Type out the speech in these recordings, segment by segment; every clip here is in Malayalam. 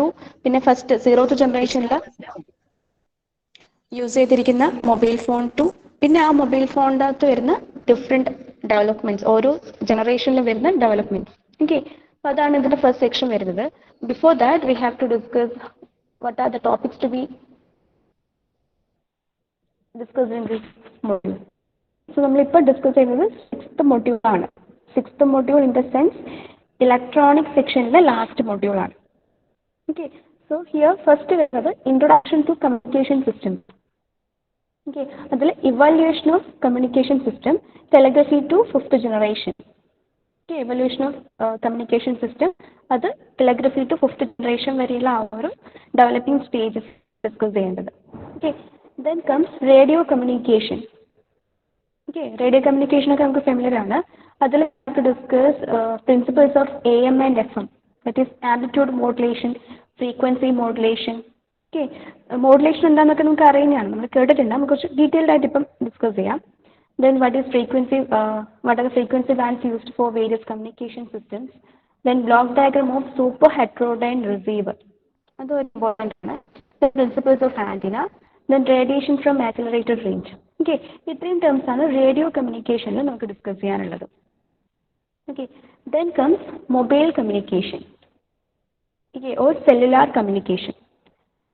ടു പിന്നെ ഫസ്റ്റ് 0th ജനറേഷനിൽ യൂസ് ചെയ്തിരിക്കുന്ന മൊബൈൽ ഫോൺ ടു പിന്നെ ആ മൊബൈൽ ഫോണിൻ്റെ അകത്ത് വരുന്ന ഡിഫറെൻറ്റ് ഡെവലപ്മെൻറ്റ്സ് ഓരോ ജനറേഷനിലും വരുന്ന ഡെവലപ്മെൻറ്റ്സ്. ഓക്കെ, അപ്പോൾ അതാണ് ഇതിൻ്റെ ഫസ്റ്റ് സെക്ഷൻ വരുന്നത്. Before that we have to discuss what are the topics to be discussed in this module. So നമ്മളിപ്പോൾ ഡിസ്കസ് ചെയ്യുന്നത് സിക്സ്ത് മൊഡ്യൂൾ ആണ്. Sixth module in the sense electronic സെക്ഷനിലെ ലാസ്റ്റ് മൊഡ്യൂൾ ആണ്. ഓക്കെ, സോ ഹിയർ ഫസ്റ്റ് വരുന്നത് introduction to communication system. Okay, അതിൽ evaluation of communication system, telegraphy to fifth generation. Okay, evolution of communication system, അത് ടെലഗ്രഫി ടു ഫിഫ്ത്ത് ജനറേഷൻ വരെയുള്ള ആ ഒരു ഡെവലപ്പിംഗ് സ്റ്റേജസ് ഡിസ്കസ് ചെയ്യേണ്ടത്. Okay, then comes radio communication. Okay, radio communication ഒക്കെ നമുക്ക് ഫെമിലിയർ ആണ്. അതിൽ നമുക്ക് discuss principles of AM and FM, that is amplitude modulation, frequency modulation. Okay, modulation എന്താണെന്നൊക്കെ നമുക്ക് അറിയുന്നതാണ്, നമ്മൾ കേട്ടിട്ടുണ്ട്. നമുക്ക് കുറച്ച് ഡീറ്റെയിൽഡ് ആയിട്ട് ഇപ്പം ഡിസ്കസ് ചെയ്യാം. Then what are the frequency bands used for various communication systems? Then block diagram of super heterodyne receiver. That's important. The principles of antenna. Then radiation from accelerated range. Okay, these terms are radio communication. We will discuss this. Okay, then comes mobile communication. Okay, or cellular communication.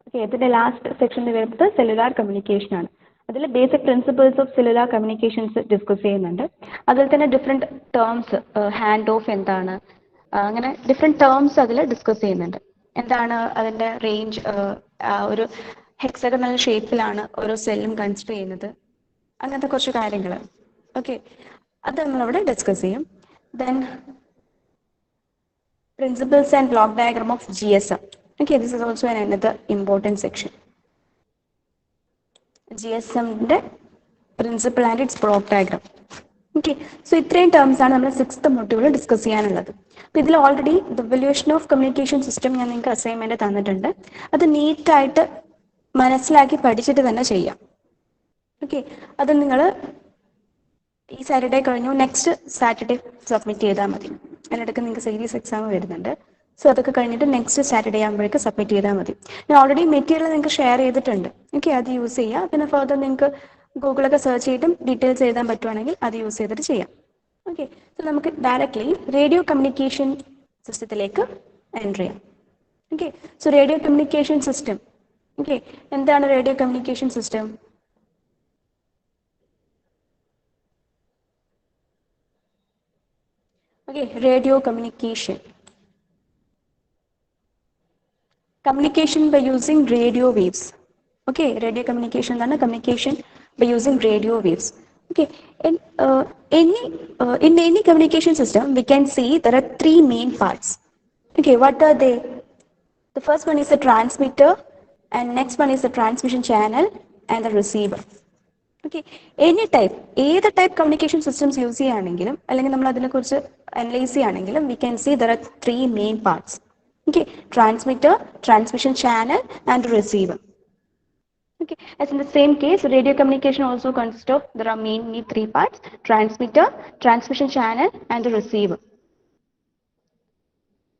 Okay, this is the last section of the cellular communication. അതിൽ basic principles of cellular communications discuss ചെയ്യുന്നുണ്ട്. അതിൽ തന്നെ ഡിഫറെൻറ്റ് ടേംസ്, ഹാൻഡ് ഓഫ് എന്താണ്, അങ്ങനെ ഡിഫറെൻറ്റ് ടേംസ് അതിൽ ഡിസ്കസ് ചെയ്യുന്നുണ്ട്. എന്താണ് അതിൻ്റെ റേഞ്ച്, ഒരു ഹെക്സഗണൽ ഷേപ്പിലാണ് ഓരോ സെല്ലും കൺസിഡർ ചെയ്യുന്നത്, അങ്ങനത്തെ കുറച്ച് കാര്യങ്ങൾ. ഓക്കെ, അത് നമ്മളവിടെ ഡിസ്കസ് ചെയ്യും. Then principles and block diagram of GSM. Okay, this is also another important section. GSMന്റെ principle and it's block diagram. Okay, so ഇത്രയും ടേംസ് ആണ് നമ്മൾ സിക്സ്ത് മൊഡ്യൂളിൽ ഡിസ്കസ് ചെയ്യാനുള്ളത്. അപ്പോൾ ഇതിൽ already the evolution of communication system ഞാൻ നിങ്ങൾക്ക് അസൈൻമെൻറ്റ് തന്നിട്ടുണ്ട്. അത് നീറ്റായിട്ട് മനസ്സിലാക്കി പഠിച്ചിട്ട് തന്നെ ചെയ്യാം. ഓക്കെ, അത് നിങ്ങൾ ഈ സാറ്റർഡേ കഴിഞ്ഞു നെക്സ്റ്റ് സാറ്റർഡേ സബ്മിറ്റ് ചെയ്താൽ മതി. അതിനിടയ്ക്ക് നിങ്ങൾക്ക് സീരീസ് എക്സാം വരുന്നുണ്ട്. സോ അതൊക്കെ കഴിഞ്ഞിട്ട് നെക്സ്റ്റ് സാറ്റർഡേ ആകുമ്പോഴേക്ക് സബ്മിറ്റ് ചെയ്താൽ മതി. ഞാൻ ഓൾറെഡി മെറ്റീരിയൽ നിങ്ങൾക്ക് ഷെയർ ചെയ്തിട്ടുണ്ട്. ഓക്കെ, അത് യൂസ് ചെയ്യുക. പിന്നെ ഫർദർ നിങ്ങൾക്ക് ഗൂഗിളൊക്കെ സെർച്ച് ചെയ്തിട്ടും ഡീറ്റെയിൽസ് എഴുതാൻ പറ്റുവാണെങ്കിൽ അത് യൂസ് ചെയ്തിട്ട് ചെയ്യാം. ഓക്കെ, സോ നമുക്ക് ഡയറക്റ്റ്ലി റേഡിയോ കമ്മ്യൂണിക്കേഷൻ സിസ്റ്റത്തിലേക്ക് എൻ്റർ ചെയ്യാം. Okay, so radio communication system. Okay, എന്താണ് radio communication system? Okay, radio communication. Communication by using radio waves. Okay, radio communication is communication by using radio waves. Okay, in any communication system we can see there are three main parts. Okay, what are they? The first one is the transmitter, and next one is the transmission channel and the receiver. Okay, any type, either type communication systems use cheyanengilum allengil nammal adine kurichu analyze cheyanengilum we can see there are three main parts. Okay, transmitter, transmission channel and receiver. Okay, as in the same case radio communication also consists of, there are mainly three parts: transmitter, transmission channel and the receiver.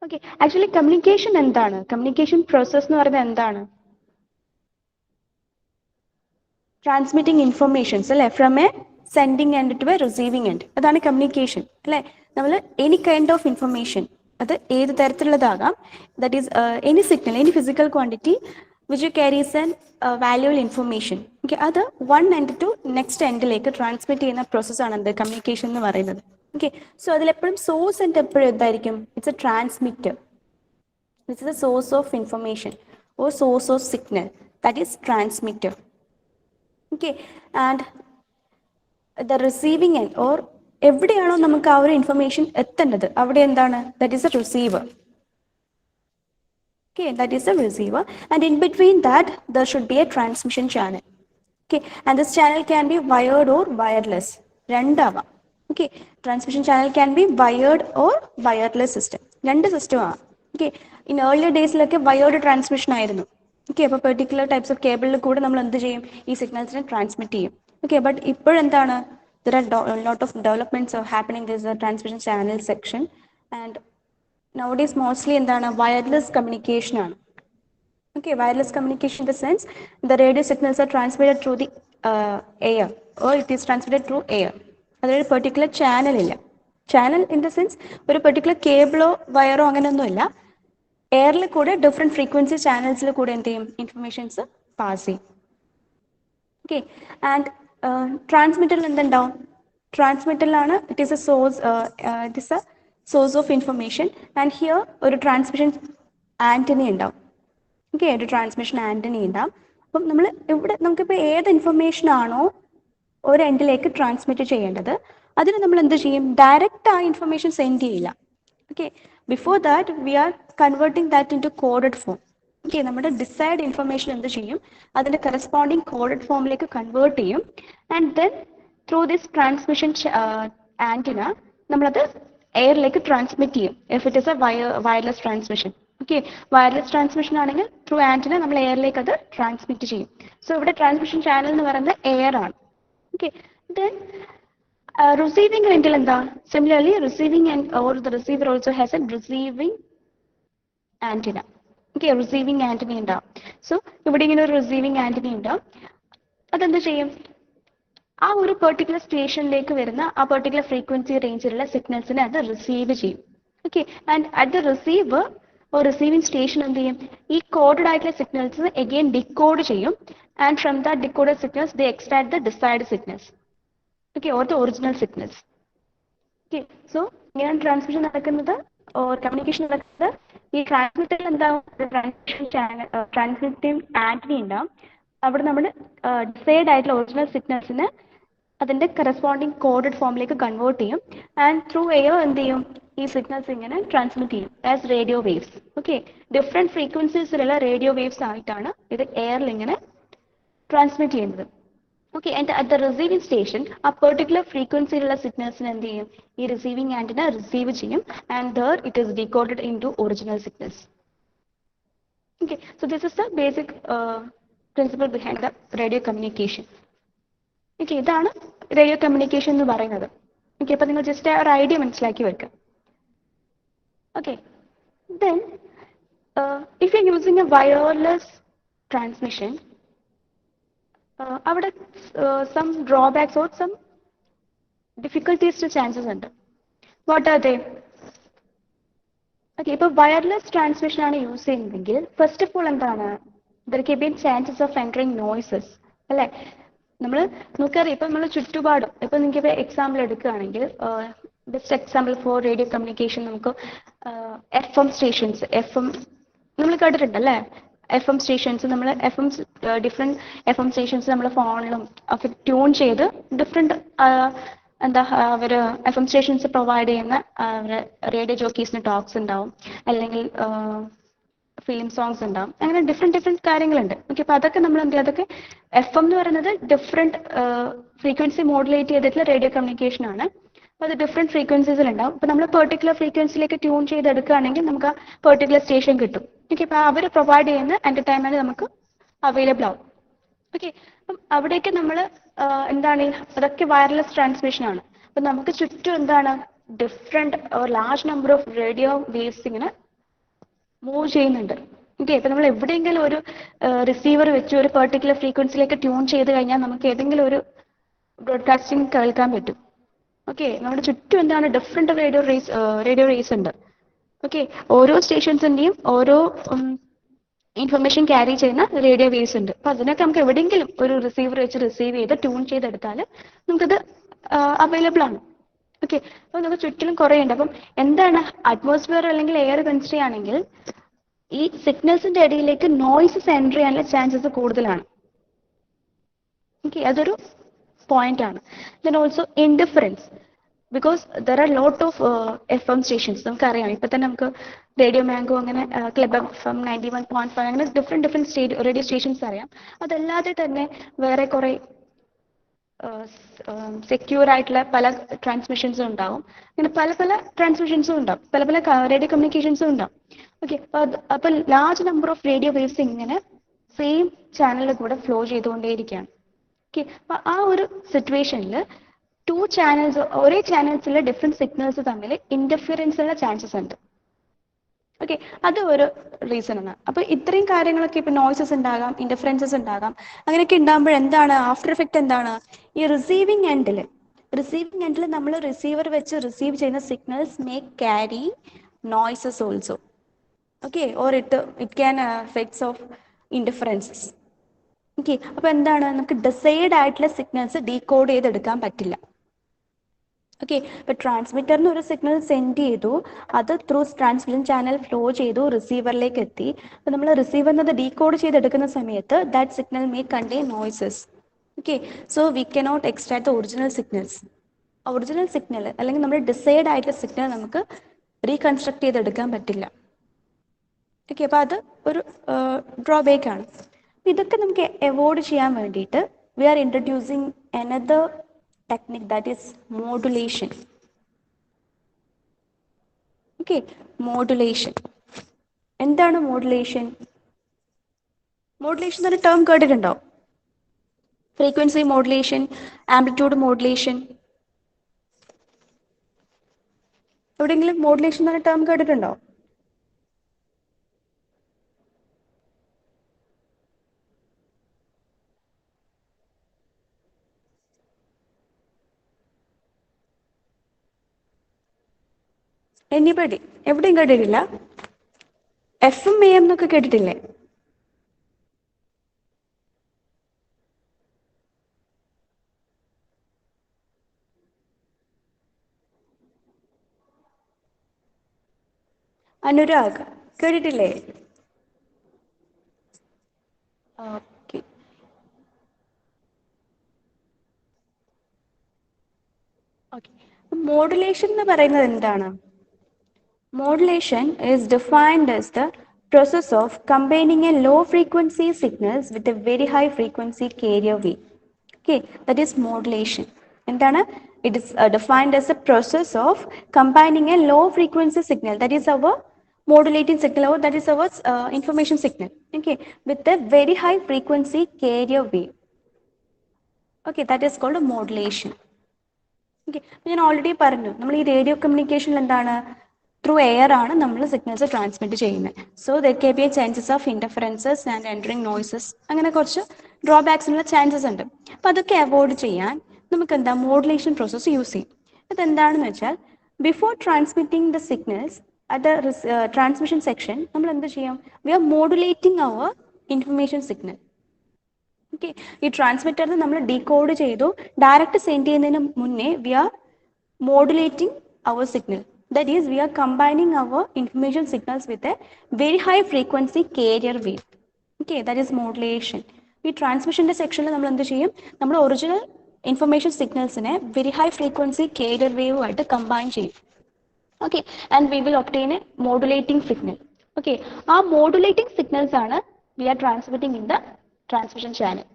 Okay, actually communication endana, communication process nu parayunnathu endana, transmitting information from a sending end to a receiving end. Adana communication alle nammal any kind of information, അത് ഏത് തരത്തിലുള്ളതാകാം, that is any signal, any physical quantity which carries an valuable information. Okay, അത് വൺ എൻഡ് ടു നെക്സ്റ്റ് എൻഡിലേക്ക് ട്രാൻസ്മിറ്റ് ചെയ്യുന്ന പ്രോസസ്സാണ് എന്ത് കമ്മ്യൂണിക്കേഷൻ എന്ന് പറയുന്നത്. ഓക്കെ, സോ അതിലെപ്പോഴും സോഴ്സ് എൻഡ് എപ്പോഴും എന്തായിരിക്കും? It's a transmitter. This is a source of information or source of signal, that is transmitter. Okay, and the receiving end or എവിടെയാണോ നമുക്ക് ആ ഒരു ഇൻഫർമേഷൻ എത്തേണ്ടത് അവിടെ എന്താണ്? That is A receiver. Okay, that is a receiver, and in between that there should be a transmission channel. Okay, and this channel can be wired or wireless. Rendava. Okay, transmission channel can be wired or wireless system. Rendu system ആണ്. Okay, in earlier days like wired transmission ആയിരുന്നു. Okay, അപ്പോൾ particular types of cable കൂടെ നമ്മൾ എന്ത് ചെയ്യും? ഈ സിഗ്നൽസിനെ ട്രാൻസ്മിറ്റ് ചെയ്യും. Okay, but ഇപ്പോഴെന്താണ്? There are a lot of developments are happening. There is a transmission channel section, and nowadays mostly എന്താണ്? വയർലെസ് കമ്മ്യൂണിക്കേഷൻ ആണ്. Okay, wireless communication in the sense the radio signals are transmitted through the air, or it is transmitted through air. അതൊരു പെർട്ടിക്കുലർ ചാനൽ ഇല്ല. ചാനൽ ഇൻ ദ സെൻസ് ഒരു പെർട്ടിക്കുലർ കേബിളോ വയറോ അങ്ങനെയൊന്നുമില്ല. എയറിൽ കൂടെ ഡിഫറെൻറ്റ് ഫ്രീക്വൻസി ചാനൽസിൽ കൂടെ എന്ത് ചെയ്യും, ഇൻഫർമേഷൻസ് പാസ് ചെയ്യും. ഓക്കെ, ആൻഡ് ട്രാൻസ്മിറ്ററിൽ എന്തുണ്ടാവും? ട്രാൻസ്മിറ്ററിലാണ് it is a source of information, and here ഒരു ട്രാൻസ്മിഷൻ ആൻറ്റനി ഉണ്ടാവും. ഓക്കെ, ഒരു ട്രാൻസ്മിഷൻ ആൻറ്റനി ഉണ്ടാവും. അപ്പം നമ്മൾ ഇവിടെ നമുക്കിപ്പോൾ ഏത് ഇൻഫർമേഷൻ ആണോ ഒരു എൻഡിലേക്ക് ട്രാൻസ്മിറ്റ് ചെയ്യേണ്ടത്, അതിന് നമ്മൾ എന്ത് ചെയ്യും, ഡയറക്റ്റ് ആ ഇൻഫർമേഷൻ സെൻഡ് ചെയ്യില്ല. Okay, before that we are converting that into coded form. Okay, നമ്മുടെ ഡിസൈഡ് ഇൻഫർമേഷൻ എന്ത് ചെയ്യും, അതിൻ്റെ കറസ്പോണ്ടിങ് കോഡഡ് ഫോമിലേക്ക് കൺവേർട്ട് ചെയ്യും. And then through this transmission antenna നമ്മളത് എയറിലേക്ക് ട്രാൻസ്മിറ്റ് ചെയ്യും. If it is a wireless transmission. Okay, wireless transmission ആണെങ്കിൽ ത്രൂ ആൻറ്റിന നമ്മൾ എയറിലേക്ക് അത് ട്രാൻസ്മിറ്റ് ചെയ്യും. സോ ഇവിടെ ട്രാൻസ്മിഷൻ ചാനൽ എന്ന് പറയുന്നത് എയർ ആണ്. ഓക്കെ, ദെൻ റിസീവിംഗ് എൻഡിൽ എന്താ? Similarly receiving or the receiver also has A receiving antenna. Okay, receiving antenna ഉണ്ടാവും. സോ ഇവിടെ ഇങ്ങനെ ഒരു റിസീവിംഗ് ആൻറ്റിന ഉണ്ടാവും. അതെന്ത് ചെയ്യും, ആ ഒരു പെർട്ടിക്കുലർ സ്റ്റേഷനിലേക്ക് വരുന്ന ആ പെർട്ടിക്കുലർ ഫ്രീക്വൻസി റേഞ്ചിലുള്ള സിഗ്നൽസിനെ അത് റിസീവ് ചെയ്യും. Okay, and at the receiver or receiving station എന്ത് ചെയ്യും, ഈ കോഡഡ് ആയിട്ടുള്ള സിഗ്നൽസ് അഗെയിൻ ഡിക്കോഡ് ചെയ്യും. And from that decoded signals they extract the decide signals. Okay, or the original signals. Okay, so ഇങ്ങനെയാണ് ട്രാൻസ്മിഷൻ നടക്കുന്നത്, ഓർ കമ്മ്യൂണിക്കേഷൻ നടക്കുന്നത്. ഈ ട്രാൻസ്മിറ്ററിൽ എന്താവും, ട്രാൻസ്മിഷൻ ചാനൽ ട്രാൻസ്മിറ്റിംഗ് ആൻറ്റിനി ഉണ്ടാവും. അവിടെ നമ്മൾ ഡിസൈഡ് ആയിട്ടുള്ള ഒറിജിനൽ സിഗ്നൽസിന് അതിൻ്റെ കറസ്പോണ്ടിങ് കോഡഡ് ഫോമിലേക്ക് കൺവേർട്ട് ചെയ്യും. ആൻഡ് ത്രൂ എയർ എന്ത് ചെയ്യും, ഈ സിഗ്നൽസ് ഇങ്ങനെ ട്രാൻസ്മിറ്റ് ചെയ്യും as radio waves. Okay, different ഫ്രീക്വൻസീസിലുള്ള റേഡിയോ വേവ്സ് ആയിട്ടാണ് ഇത് എയറിൽ ഇങ്ങനെ ട്രാൻസ്മിറ്റ് ചെയ്യുന്നത്. Okay, and at the receiving station ആ പെർട്ടിക്കുലർ ഫ്രീക്വൻസിയിലുള്ള സിഗ്നൽസിന് എന്ത് ചെയ്യും, ഈ റിസീവിംഗ് ആൻറ്റിന റിസീവ് ചെയ്യും. And there it is decoded into original signals. Okay, so this is the basic principle behind the radio communication. Okay, ഇതാണ് റേഡിയോ കമ്മ്യൂണിക്കേഷൻ എന്ന് പറയുന്നത്. ഓക്കെ, അപ്പോൾ നിങ്ങൾ ജസ്റ്റ് ഒരു ഐഡിയ മനസ്സിലാക്കി വെക്കുക. Okay, then if you using a wireless transmission, അവിടെ some drawbacks or some difficulties chances ഉണ്ട്. What are they? ഓക്കെ, ഇപ്പോൾ വയർലെസ് ട്രാൻസ്മിഷൻ ആണ് യൂസ് ചെയ്യുന്നതെങ്കിൽ ഫസ്റ്റ് ഓഫ് ഓൾ എന്താണ്, there can be chances of entering noises. അല്ലേ, നമ്മൾ നമുക്കറിയാം, ഇപ്പം നമ്മൾ ചുറ്റുപാടും, ഇപ്പം നിങ്ങൾക്ക് എക്സാമ്പിൾ എടുക്കുകയാണെങ്കിൽ best example for radio communication നമുക്ക് FM സ്റ്റേഷൻസ്, FM നമ്മൾ കേട്ടിട്ടുണ്ടല്ലേ, FM സ്റ്റേഷൻസ്. നമ്മൾ ഡിഫറെൻറ്റ് FM സ്റ്റേഷൻസ് നമ്മൾ ഫോണിലും ഒക്കെ ട്യൂൺ ചെയ്ത് ഡിഫറെൻറ്റ് എന്താ അവർ FM സ്റ്റേഷൻസ് പ്രൊവൈഡ് ചെയ്യുന്ന റേഡിയോ ജോക്കീസിന് ടോക്സ് ഉണ്ടാവും, അല്ലെങ്കിൽ ഫിലിം സോങ്സ് ഉണ്ടാവും, അങ്ങനെ ഡിഫറെൻറ്റ് കാര്യങ്ങളുണ്ട്. ഓക്കെ, അപ്പോൾ അതൊക്കെ നമ്മൾ എന്ത് ചെയ്യുക, അതൊക്കെ FM എന്ന് പറയുന്നത് ഡിഫറെൻറ്റ് ഫ്രീക്വൻസി മോഡുലേറ്റ് ചെയ്തിട്ടുള്ള റേഡിയോ കമ്മ്യൂണിക്കേഷൻ ആണ്. അപ്പോൾ അത് ഡിഫറെൻറ്റ് ഫ്രീക്വൻസീസിൽ ഉണ്ടാവും. അപ്പോൾ നമ്മൾ പെർട്ടിക്കുലർ ഫ്രീക്വൻസിയിലേക്ക് ട്യൂൺ ചെയ്തെടുക്കുകയാണെങ്കിൽ നമുക്ക് ആ പെർട്ടിക്കുലർ സ്റ്റേഷൻ കിട്ടും. ഓക്കെ, അപ്പോൾ അവർ പ്രൊവൈഡ് ചെയ്യുന്ന എൻ്റർടൈൻമെൻറ്റ് നമുക്ക് അവൈലബിൾ ആവും. ഓക്കെ, അപ്പം അവിടേക്ക് നമ്മൾ എന്താണ്, അതൊക്കെ വയർലെസ് ട്രാൻസ്മിഷൻ ആണ്. അപ്പം നമുക്ക് ചുറ്റും എന്താണ്, different large number of radio waves ഇങ്ങനെ മൂവ് ചെയ്യുന്നുണ്ട്. ഓക്കെ, ഇപ്പം നമ്മൾ എവിടെയെങ്കിലും ഒരു റിസീവർ വെച്ച് ഒരു പെർട്ടിക്കുലർ ഫ്രീക്വൻസിയിലേക്ക് ട്യൂൺ ചെയ്ത് കഴിഞ്ഞാൽ നമുക്ക് ഏതെങ്കിലും ഒരു ബ്രോഡ്കാസ്റ്റിംഗ് കേൾക്കാൻ പറ്റും. ഓക്കെ, നമ്മുടെ ചുറ്റും എന്താണ്, ഡിഫറെൻറ്റ് റേഡിയോ റേസ് ഉണ്ട്. ഓക്കെ, ഓരോ സ്റ്റേഷൻസിൻ്റെയും ഓരോ ഇൻഫർമേഷൻ ക്യാരി ചെയ്യുന്ന റേഡിയോ വേവ്സ് ഉണ്ട്. അപ്പോൾ അതിനൊക്കെ നമുക്ക് എവിടെയെങ്കിലും ഒരു റിസീവർ വെച്ച് റിസീവ് ചെയ്ത് ട്യൂൺ ചെയ്തെടുത്താൽ നമുക്കത് അവൈലബിൾ ആണ്. ഓക്കെ, അപ്പോൾ നമുക്ക് ചുറ്റിലും കുറേ ഉണ്ട്. അപ്പം എന്താണ്, അറ്റ്മോസ്ഫിയർ അല്ലെങ്കിൽ എയർ കൺസിഡർ ചെയ്യുകയാണെങ്കിൽ ഈ സിഗ്നൽസിൻ്റെ ഇടയിലേക്ക് നോയ്സസ് എൻട്രി ചെയ്യാനുള്ള ചാൻസസ് കൂടുതലാണ്. ഓക്കെ, അതൊരു പോയിന്റ് ആണ്. Then also indifference, because there are lot of FM stations. നമുക്കറിയാം, ഇപ്പം തന്നെ നമുക്ക് റേഡിയോ മാംഗോ, അങ്ങനെ ക്ലബ് FM 91.5, അങ്ങനെ ഡിഫറെൻറ്റ് റേഡിയോ സ്റ്റേഷൻസ് അറിയാം. അതല്ലാതെ തന്നെ വേറെ കുറേ സെക്യൂർ ആയിട്ടുള്ള പല ട്രാൻസ്മിഷൻസും ഉണ്ടാവും. അങ്ങനെ പല ട്രാൻസ്മിഷൻസും ഉണ്ടാവും, പല റേഡിയോ കമ്മ്യൂണിക്കേഷൻസും ഉണ്ടാവും. ഓക്കെ, അപ്പോൾ large number of radio waves ഇങ്ങനെ സെയിം ചാനലിൽ കൂടെ ഫ്ലോ ചെയ്തുകൊണ്ടേയിരിക്കുകയാണ്. ഓക്കെ, അപ്പോൾ ആ ഒരു സിറ്റുവേഷനിൽ ഒരേ ചാനൽസിലെ ഡിഫറെൻറ്റ് സിഗ്നൽസ് തമ്മിൽ ഇൻ്റർഫിയറൻസ് ഉള്ള ചാൻസസ് ഉണ്ട്. ഓക്കെ, അത് ഒരു റീസൺ ആണ്. അപ്പോൾ ഇത്രയും കാര്യങ്ങളൊക്കെ ഇപ്പോൾ നോയ്സസ് ഉണ്ടാകാം, ഇന്റർഫറൻസസ് ഉണ്ടാകാം, അങ്ങനെയൊക്കെ ഉണ്ടാകുമ്പോൾ എന്താണ് ആഫ്റ്റർ എഫക്റ്റ് എന്താണ്? ഈ റിസീവിങ് എൻഡിൽ നമ്മൾ റിസീവർ വെച്ച് റിസീവ് ചെയ്യുന്ന signals may carry noises also. Okay, or it can effects of interferences. Okay, അപ്പോൾ എന്താണ്, നമുക്ക് ഡിസൈഡ് ആയിട്ടുള്ള സിഗ്നൽസ് ഡീകോഡ് ചെയ്തെടുക്കാൻ പറ്റില്ല. ഓക്കെ, ഇപ്പൊ ട്രാൻസ്മിറ്ററിന് ഒരു സിഗ്നൽ സെൻഡ് ചെയ്തു, അത് ത്രൂ ട്രാൻസ്മിഷൻ ചാനൽ ഫ്ലോ ചെയ്തു റിസീവറിലേക്ക് എത്തി. അപ്പൊ നമ്മൾ റിസീവറിന് അത് ഡീകോഡ് ചെയ്തെടുക്കുന്ന സമയത്ത് that signal may contain noises. Okay, so we cannot extract the original signals. Original signal അല്ലെങ്കിൽ നമ്മൾ ഡിസൈഡ് ആയിട്ടുള്ള സിഗ്നൽ നമുക്ക് റീകൺസ്ട്രക്ട് ചെയ്തെടുക്കാൻ പറ്റില്ല. ഓക്കെ, അപ്പോൾ അത് ഒരു ഡ്രോബേക്ക് ആണ്. ഇതൊക്കെ നമുക്ക് അവോയ്ഡ് ചെയ്യാൻ വേണ്ടിയിട്ട് we are introducing another technique, that is modulation. Okay, modulation. എന്താണ് മോഡുലേഷൻ? മോഡുലേഷൻ എന്നൊരു ടേം കേട്ടിട്ടുണ്ടോ? ഫ്രീക്വൻസി മോഡുലേഷൻ, ആംപ്ലിറ്റ്യൂഡ് മോഡുലേഷൻ, എവിടെയെങ്കിലും മോഡുലേഷൻ എന്നൊരു ടേം കേട്ടിട്ടുണ്ടോ? എനിബഡി? എവിടെയും കേട്ടിട്ടില്ല? FM AM എന്നൊക്കെ കേട്ടിട്ടില്ലേ? അനുരാഗ് കേട്ടിട്ടില്ലേ? Okay, okay. മോഡുലേഷൻ എന്ന് പറയുന്നത് എന്താണ്? Modulation is defined as the process of combining a low frequency signals with a very high frequency carrier wave. Okay, that is modulation. എന്താണ്? It is defined as a process of combining a low frequency signal, that is our modulating signal, or that is our information signal, okay, with a very high frequency carrier wave. Okay, that is called a modulation. Okay, ഞാൻ ഓൾറെഡി പറഞ്ഞു, നമ്മൾ ഈ റേഡിയോ കമ്മ്യൂണിക്കേഷനിൽ എന്താണ്, ത്രൂ എയർ ആണ് നമ്മൾ സിഗ്നൽസ് ട്രാൻസ്മിറ്റ് ചെയ്യുന്നത്. So there can be a chances of interferences and entering noises, അങ്ങനെ കുറച്ച് ഡ്രോബാക്സിനുള്ള ചാൻസസ് ഉണ്ട്. അപ്പോൾ അതൊക്കെ അവോയ്ഡ് ചെയ്യാൻ നമുക്ക് എന്താ മോഡുലേഷൻ പ്രോസസ്സ് യൂസ് ചെയ്യും. അതെന്താണെന്ന് വെച്ചാൽ, before transmitting the signals at transmission section നമ്മൾ എന്ത് ചെയ്യാം, we are modulating our information signal. Okay, ഈ ട്രാൻസ്മിറ്ററിന് നമ്മൾ ഡീകോഡ് ചെയ്തു ഡയറക്റ്റ് സെൻഡ് ചെയ്യുന്നതിന് മുന്നേ we are modulating our signal. That is we are combining our information signals with a very high frequency carrier wave. Okay, that is modulation. ഈ ട്രാൻസ്മിഷൻ്റെ സെക്ഷനിൽ നമ്മൾ എന്ത് ചെയ്യും, നമ്മൾ ഒറിജിനൽ ഇൻഫർമേഷൻ സിഗ്നൽസിനെ വെരി ഹൈ ഫ്രീക്വൻസി കാരിയർ വേവുമായിട്ട് കമ്പൈൻ ചെയ്യും. Okay, and we will obtain a modulating signal. Okay, ആ മോഡുലേറ്റിംഗ് സിഗ്നൽസ് ആണ് we are transmitting in the transmission channel.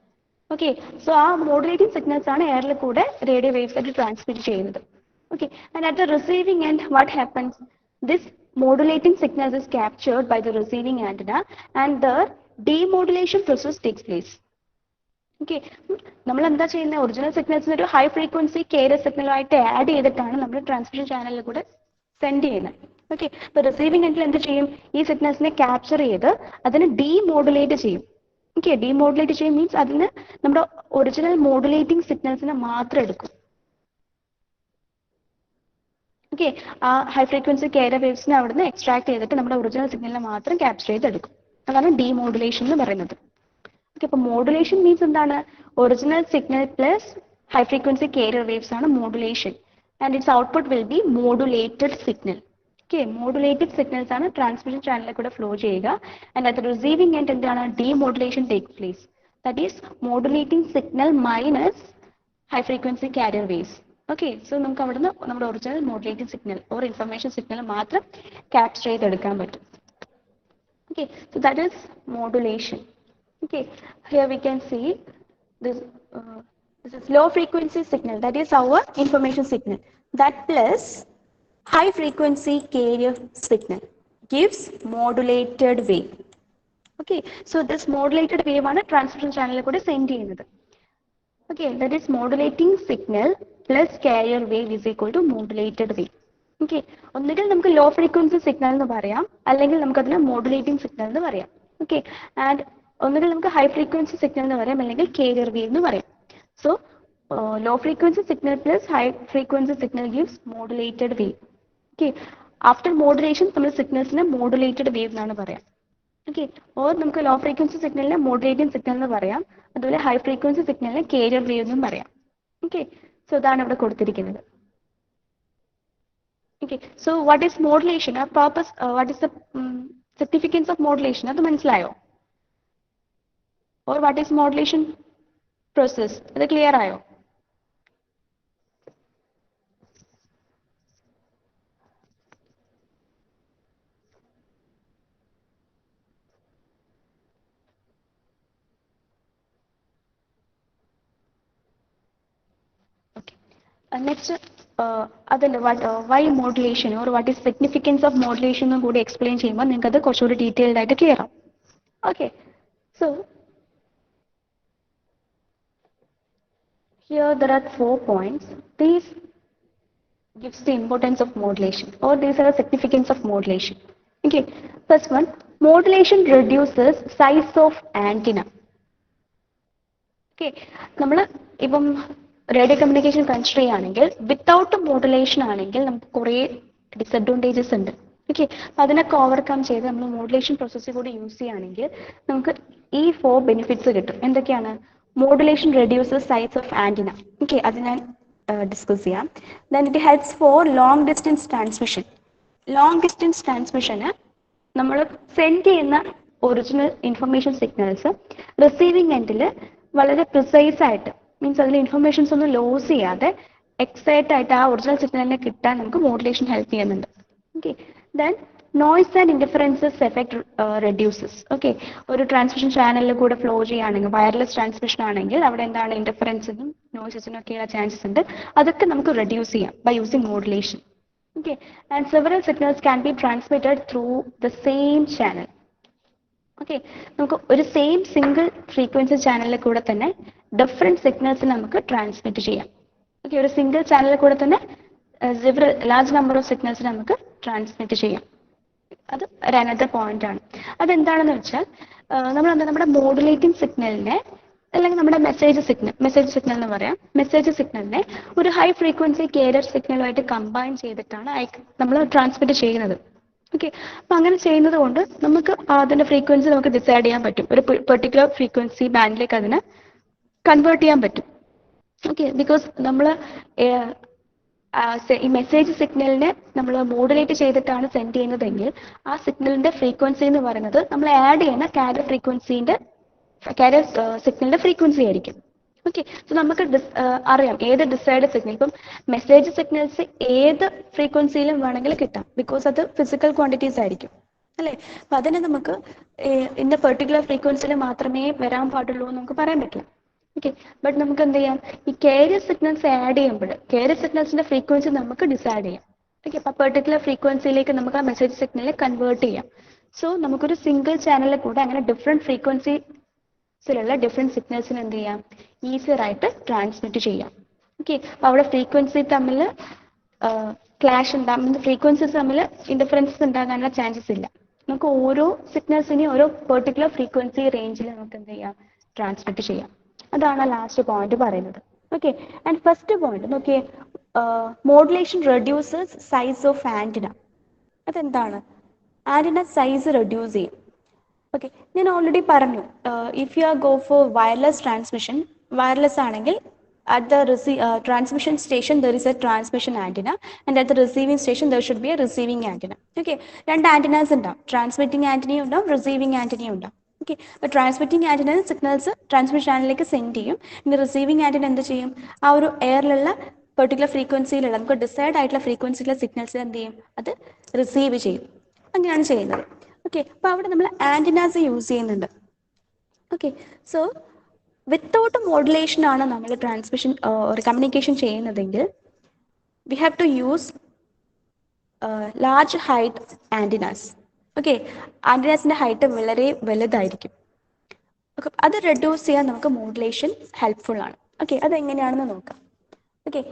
Okay, so ആ മോഡുലേറ്റിംഗ് സിഗ്നൽസ് ആണ് എയറിൽ കൂടെ റേഡിയോ വേവ്സ് ആയിട്ട് ട്രാൻസ്മിറ്റ് ചെയ്യുന്നത്. Okay, and at the receiving end what happens, this modulating signals is captured by the receiving antenna and the demodulation process takes place. Okay, നമ്മൾ എന്താ ചെയ്യുന്നത്, ഒറിജിനൽ സിഗ്നൽസിന് ഒരു ഹൈ ഫ്രീക്വൻസി കാരിയർ സിഗ്നലുമായിട്ട് ആഡ് ചെയ്തിട്ടാണ് നമ്മൾ ട്രാൻസ്മിഷൻ ചാനലിൽ കൂടെ സെൻഡ് ചെയ്യുന്നത്. ഓക്കെ, അപ്പോൾ റിസീവിംഗ് എൻഡിൽ എന്ത് ചെയ്യും, ഈ സിഗ്നൽസിനെ ക്യാപ്ചർ ചെയ്ത് അതിനെ ഡീമോഡുലേറ്റ് ചെയ്യും. ഓക്കെ, ഡീമോഡുലേറ്റ് ചെയ്യും മീൻസ് അതിന് നമ്മുടെ ഒറിജിനൽ മോഡുലേറ്റിംഗ് സിഗ്നൽസിനെ മാത്രം എടുക്കും. ഓക്കെ, ആ ഹൈ ഫ്രീക്വൻസി കാരിയർ വേവ്സിനെ അവിടുന്ന് എക്സ്ട്രാക്ട് ചെയ്തിട്ട് നമ്മുടെ ഒറിജിനൽ സിഗ്നലിനെ മാത്രം ക്യാപ്ചർ ചെയ്തെടുക്കും. അതാണ് ഡീമോഡുലേഷൻ എന്ന് പറയുന്നത്. ഓക്കെ, അപ്പോൾ മോഡുലേഷൻ മീൻസ് എന്താണ്, original signal plus high frequency carrier waves ആണ് modulation, and it's output will be modulated signal. Okay, modulated signals ആണ് ട്രാൻസ്മിഷൻ ചാനലിൽ കൂടെ ഫ്ലോ ചെയ്യുക. ആൻഡ് അറ്റ് റിസീവിംഗ് എൻഡ് എന്താണ്, demodulation take place. That is modulating signal minus high frequency carrier waves. Okay, so നമുക്ക് അവിടുന്ന് നമ്മുടെ original modulating signal or information signal മാത്രം ക്യാപ്ചർ ചെയ്തെടുക്കാൻ പറ്റും. Okay, so that is modulation. Okay, here we can see this. This is low frequency signal, that is our information signal. That plus high frequency carrier signal gives modulated wave. Okay, so this modulated wave ആണ് ട്രാൻസ്മിഷൻ ചാനലിൽ കൂടെ സെൻഡ് ചെയ്യുന്നത്. Okay, that is modulating signal plus carrier wave is equal to modulated wave. Okay, ഒന്നുകിൽ നമുക്ക് ലോ ഫ്രീക്വൻസി സിഗ്നൽ എന്ന് പറയാം, അല്ലെങ്കിൽ നമുക്കതിനെ മോഡുലേറ്റിംഗ് സിഗ്നൽ എന്ന് പറയാം. ഓക്കെ, ആൻഡ് ഒന്നുകിൽ നമുക്ക് ഹൈ ഫ്രീക്വൻസി സിഗ്നൽ എന്ന് പറയാം, അല്ലെങ്കിൽ കാരിയർ വേവ് എന്ന് പറയാം. So low frequency signal plus high frequency signal gives modulated wave. Okay, after modulation നമ്മൾ സിഗ്നൽസിനെ മോഡുലേറ്റഡ് വേവ് എന്നാണ് പറയാം. ഓക്കെ, ഓർ നമുക്ക് ലോ ഫ്രീക്വൻസി സിഗ്നലിനെ മോഡുലേറ്റിംഗ് സിഗ്നൽ എന്ന് പറയാം, അതുപോലെ ഹൈ ഫ്രീക്വൻസി സിഗ്നലിനെ കാരിയർ വേവ് എന്നും പറയാം. ഓക്കെ, സോ ഇതാണ് ഇവിടെ കൊടുത്തിരിക്കുന്നത്. Okay, so what is modulation? Our purpose, what is the significance of modulation? അത് മനസ്സിലായോ? Or what is modulation process? അത് ക്ലിയർ ആയോ? Okay. Next, അതല്ല why modulation or what is significance of modulation എന്നും കൂടി എക്സ്പ്ലെയിൻ ചെയ്യുമ്പോൾ നിങ്ങൾക്ക് അത് കുറച്ചുകൂടി ഡീറ്റെയിൽഡ് ആയിട്ട് ക്ലിയർ ആവും. Okay, so here there are 4 points. These gives the importance of modulation, or these are the significance of modulation. Okay, first one, modulation reduces size of antenna. Okay, നമ്മൾ ഇപ്പം റേഡിയോ കമ്മ്യൂണിക്കേഷൻ കൺസിഡർ ചെയ്യുകയാണെങ്കിൽ വിത്തൗട്ട് മോഡുലേഷൻ ആണെങ്കിൽ നമുക്ക് കുറേ ഡിസഡ്വാൻറ്റേജസ് ഉണ്ട്. ഓക്കെ, അപ്പം അതിനൊക്കെ ഓവർകം ചെയ്ത് നമ്മൾ മോഡുലേഷൻ പ്രോസസ്സ് കൂടി യൂസ് ചെയ്യുകയാണെങ്കിൽ നമുക്ക് ഈ 4 ബെനിഫിറ്റ്സ് കിട്ടും. എന്തൊക്കെയാണ്? Modulation reduces size of antenna. Okay, അത് ഞാൻ ഡിസ്കസ് ചെയ്യാം. Then it helps for long distance transmission. Long distance ട്രാൻസ്മിഷന് നമ്മൾ സെൻഡ് ചെയ്യുന്ന ഒറിജിനൽ ഇൻഫർമേഷൻ സിഗ്നൽസ് റിസീവിംഗ് എൻഡിൽ വളരെ പ്രിസൈസ് ആയിട്ട്, മീൻസ് അതിൽ ഇൻഫർമേഷൻസ് ഒന്നും ലോസ് ചെയ്യാതെ എക്സാക്റ്റ് ആയിട്ട് ആ ഒറിജിനൽ സിഗ്നലിനെ കിട്ടാൻ നമുക്ക് മോഡുലേഷൻ ഹെൽപ്പ് ചെയ്യുന്നുണ്ട്. Okay, then noise and interferences effect reduces. Okay, ഒരു ട്രാൻസ്മിഷൻ ചാനലിൽ കൂടെ ഫ്ലോ ചെയ്യുകയാണെങ്കിൽ, വയർലെസ് ട്രാൻസ്മിഷൻ ആണെങ്കിൽ അവിടെ എന്താണ് ഇൻഡിഫറൻസിനും നോയ്സസിനും ഒക്കെയുള്ള ചാൻസസ് ഉണ്ട്. അതൊക്കെ നമുക്ക് റെഡ്യൂസ് ചെയ്യാം by using modulation. Okay, and several signals can be transmitted through the same channel. Okay, നമുക്ക് ഒരു സെയിം സിംഗിൾ ഫ്രീക്വൻസി ചാനലിൽ കൂടെ തന്നെ ഡിഫറെൻറ്റ് സിഗ്നൽസ് നമുക്ക് ട്രാൻസ്മിറ്റ് ചെയ്യാം. ഓക്കെ, ഒരു സിംഗിൾ ചാനലിൽ കൂടെ തന്നെ ലാർജ് നമ്പർ ഓഫ് സിഗ്നൽസ് നമുക്ക് ട്രാൻസ്മിറ്റ് ചെയ്യാം. അത് ഒരു അനദർ പോയിന്റ് ആണ്. അതെന്താണെന്ന് വെച്ചാൽ നമ്മുടെ മോഡുലേറ്റിംഗ് സിഗ്നലിനെ, അല്ലെങ്കിൽ നമ്മുടെ മെസ്സേജ് സിഗ്നൽ എന്ന് പറയാം, മെസ്സേജ് സിഗ്നലിനെ ഒരു ഹൈ ഫ്രീക്വൻസി കാരിയർ സിഗ്നലുമായിട്ട് കമ്പൈൻ ചെയ്തിട്ടാണ് നമ്മൾ ട്രാൻസ്മിറ്റ് ചെയ്യുന്നത്. ഓക്കെ, അപ്പം അങ്ങനെ ചെയ്യുന്നത് കൊണ്ട് നമുക്ക് അതിൻ്റെ ഫ്രീക്വൻസി നമുക്ക് ഡിസൈഡ് ചെയ്യാൻ പറ്റും. ഒരു പെർട്ടിക്കുലർ ഫ്രീക്വൻസി ബാൻഡിലേക്ക് അതിനെ കൺവേർട്ട് ചെയ്യാൻ പറ്റും. ഓക്കെ, ബിക്കോസ് നമ്മൾ ഈ മെസ്സേജ് സിഗ്നലിനെ നമ്മൾ മോഡുലേറ്റ് ചെയ്തിട്ടാണ് സെൻഡ് ചെയ്യുന്നതെങ്കിൽ ആ സിഗ്നലിന്റെ ഫ്രീക്വൻസി എന്ന് പറയുന്നത് നമ്മൾ ആഡ് ചെയ്യുന്ന കാരിയർ സിഗ്നലിന്റെ ഫ്രീക്വൻസി ആയിരിക്കും. ഓക്കെ, സോ നമുക്ക് അറിയാം ഏത് ഡിസൈഡ് സിഗ്നൽ. ഇപ്പം മെസ്സേജ് സിഗ്നൽസ് ഏത് ഫ്രീക്വൻസിയിലും വേണമെങ്കിൽ കിട്ടാം, ബിക്കോസ് അത് ഫിസിക്കൽ ക്വാണ്ടിറ്റീസ് ആയിരിക്കും, അല്ലേ? അപ്പം അതിനെ നമുക്ക് ഇന്ന പെർട്ടിക്കുലർ ഫ്രീക്വൻസിയിൽ മാത്രമേ വരാൻ പാടുള്ളൂ എന്ന് നമുക്ക് പറയാൻ പറ്റില്ല. ഓക്കെ, ബട്ട് നമുക്ക് എന്ത് ചെയ്യാം? ഈ കാരിയർ സിഗ്നൽസ് ആഡ് ചെയ്യുമ്പോൾ കാരിയർ സിഗ്നൽസിന്റെ ഫ്രീക്വൻസി നമുക്ക് ഡിസൈഡ് ചെയ്യാം. ഓക്കെ, അപ്പം പെർട്ടിക്കുലർ ഫ്രീക്വൻസിയിലേക്ക് നമുക്ക് ആ മെസ്സേജ് സിഗ്നലിനെ കൺവേർട്ട് ചെയ്യാം. സോ നമുക്കൊരു സിംഗിൾ ചാനലിൽ കൂടെ അങ്ങനെ ഡിഫറെൻറ്റ് ഫ്രീക്വൻസിയിലുള്ള ഡിഫറെൻറ്റ് സിഗ്നൽസിന് എന്ത് ചെയ്യാം? ഈസിയർ ആയിട്ട് ട്രാൻസ്മിറ്റ് ചെയ്യാം. ഓക്കെ, അപ്പോൾ അവിടെ ഫ്രീക്വൻസി തമ്മിൽ ക്ലാഷ് ഉണ്ടാകും, ഫ്രീക്വൻസീസ് തമ്മിൽ ഇൻഡിഫറൻസസ് ഉണ്ടാകാനുള്ള ചാൻസസ് ഇല്ല. നമുക്ക് ഓരോ സിഗ്നൽസിനെയും ഓരോ പെർട്ടിക്കുലർ ഫ്രീക്വൻസി റേഞ്ചിൽ നമുക്ക് എന്ത് ചെയ്യാം? ട്രാൻസ്മിറ്റ് ചെയ്യാം. അതാണ് ലാസ്റ്റ് പോയിന്റ് പറയുന്നത്. ഓക്കെ, ആൻഡ് ഫസ്റ്റ് പോയിന്റ് നോക്കിയേ, modulation reduces size of antenna. അതെന്താണ്? ആന്റിന സൈസ് റെഡ്യൂസ് ചെയ്യും. ഓക്കെ, ഞാൻ ഓൾറെഡി പറഞ്ഞു, if you R go for wireless transmission, wireless ആണെങ്കിൽ at the transmission station there is a transmission antenna, and at the receiving station there should be a receiving antenna. Okay, രണ്ട് ആന്റിനാസ് ഉണ്ടാവും, ട്രാൻസ്മിറ്റിംഗ് ആന്റിനയും ഉണ്ടാവും, റിസീവിംഗ് ആന്റിനയും ഉണ്ടാവും. ഓക്കെ, അപ്പോൾ ട്രാൻസ്മിറ്റിംഗ് ആന്റിന സിഗ്നൽസ് ട്രാൻസ്മിഷൻ ചാനലിലേക്ക് സെൻഡ് ചെയ്യും. ഇനി റിസീവിംഗ് ആന്റിന എന്ത് ചെയ്യും? ആ ഒരു എയറിലുള്ള പെർട്ടിക്കുലർ ഫ്രീക്വൻസിയിലുള്ള നമുക്ക് ഡിസൈഡ് ആയിട്ടുള്ള ഫ്രീക്വൻസിയിലുള്ള സിഗ്നൽസ് എന്ത് ചെയ്യും? അത് റിസീവ് ചെയ്യും. അങ്ങനെയാണ് ചെയ്യുന്നത്. ഓക്കെ, അപ്പോൾ അവിടെ നമ്മൾ ആന്റിനാസ് യൂസ് ചെയ്യുന്നുണ്ട്. ഓക്കെ, സോ വിത്തൗട്ട് മോഡുലേഷൻ ആണ് നമ്മൾ ട്രാൻസ്മിഷൻ ഒരു കമ്മ്യൂണിക്കേഷൻ ചെയ്യുന്നതെങ്കിൽ we have to use large height antennas. Okay, ആൻറ്റിനാസിൻ്റെ ഹൈറ്റ് വളരെ വലുതായിരിക്കും. ഓക്കെ, അത് റെഡ്യൂസ് ചെയ്യാൻ നമുക്ക് മോഡുലേഷൻ ഹെൽപ്ഫുൾ ആണ്. ഓക്കെ, അതെങ്ങനെയാണെന്ന് നോക്കാം. Okay,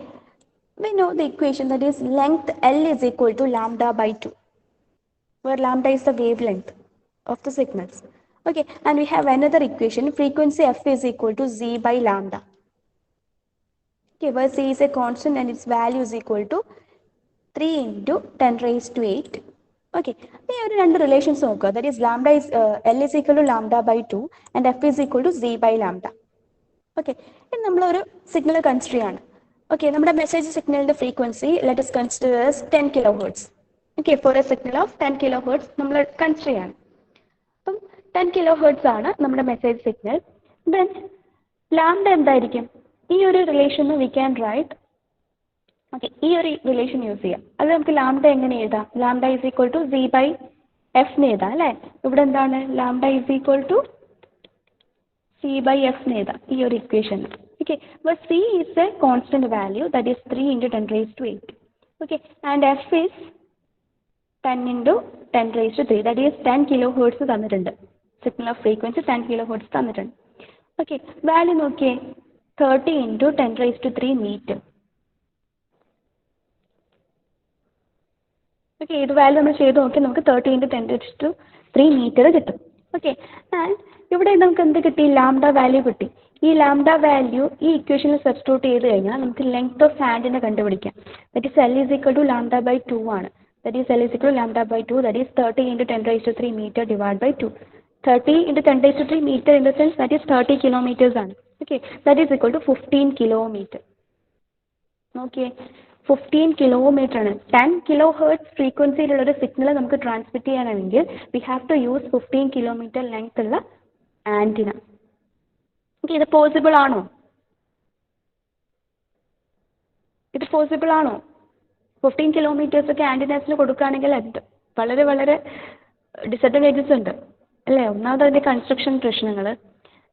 We know the equation, that is length L is equal to lambda by 2, where lambda is the wavelength of the signals. Okay, and we have another equation, frequency F is equal to Z by lambda. Okay, where Z is a constant and its value is equal to 3 into 10 raised to 8. Okay, we have two relations, that is lambda is L is equal to lambda by 2 and F is equal to Z by lambda. Okay, and we have a signal consider. Okay, our message signal the frequency, let us consider as 10 kilohertz. Okay, for a signal of 10 kilohertz, we consider 10 kilohertz ആണ് നമ്മുടെ മെസ്സേജ് സിഗ്നൽ. Then lambda എന്തായിരിക്കും? ഈ ഒരു relation we can write. Okay, ഈ ഒരു relation യൂസ് ചെയ്യാം. അത് നമുക്ക് lambda എങ്ങനെ എഴുതാം? Lambda is equal to Z by F എന്ന് എഴുതാം അല്ലേ? ഇവിടെ എന്താണ്? Lambda is equal to C by F എന്ന് എഴുതാം ഈ ഒരു equation. Okay, but C is a constant value, that is 3 into 10 raised to 8. Okay, and F is 10 into 10 raised to 3, that is 10 kilohertz തന്നിട്ടുണ്ട്. Signal of frequency 10 kilohertz തന്നിട്ടുണ്ട്. Okay, value നോക്കിയേ, 30 into 10 raised to 3 meter. Okay, ഇത് വാല്യൂ നമ്മൾ ചെയ്ത് നോക്കി നമുക്ക് 30 into 10 raised to 3 meter കിട്ടും. Okay, and ഇവിടെ നമുക്ക് എന്ത് കിട്ടി? ലാംഡ വാല്യൂ കിട്ടി. ഈ ലാംഡ വാല്യൂ ഈ ഇക്വേഷനിൽ സബ്സ്റ്റിറ്റ്യൂട്ട് ചെയ്ത് കഴിഞ്ഞാൽ നമുക്ക് ലെങ്ത് ഓഫ് ഹാൻഡിനെ കണ്ടുപിടിക്കാം. That is L is equal to lambda by 2 ആണ്. That is L is equal to lambda by 2, that is 30 into 10 raised to 3 meter divided by 2. 30 into 10 raised to 3 meter in the sense that is 30 kilometers ആണ്. Okay, that is equal to 15 kilometer. Okay, 15 kilometer ആണ്. 10 kilohertz ഫ്രീക്വൻസിയിലുള്ള ഒരു സിഗ്നൽ നമുക്ക് ട്രാൻസ്മിറ്റ് ചെയ്യാനാണെങ്കിൽ we have to use 15 kilometer length ഉള്ള ആൻറ്റിന. ഓക്കെ, ഇത് പോസിബിൾ ആണോ? ഇത് പോസിബിൾ ആണോ? 15 കിലോമീറ്റേഴ്സ് ഒക്കെ ആൻറ്റിനാസിന് കൊടുക്കുകയാണെങ്കിൽ വളരെ വളരെ ഡിസഡ്വാൻറ്റേജസ് ഉണ്ട് അല്ലേ? ഒന്നാമത് അതിൻ്റെ കൺസ്ട്രക്ഷൻ പ്രശ്നങ്ങൾ,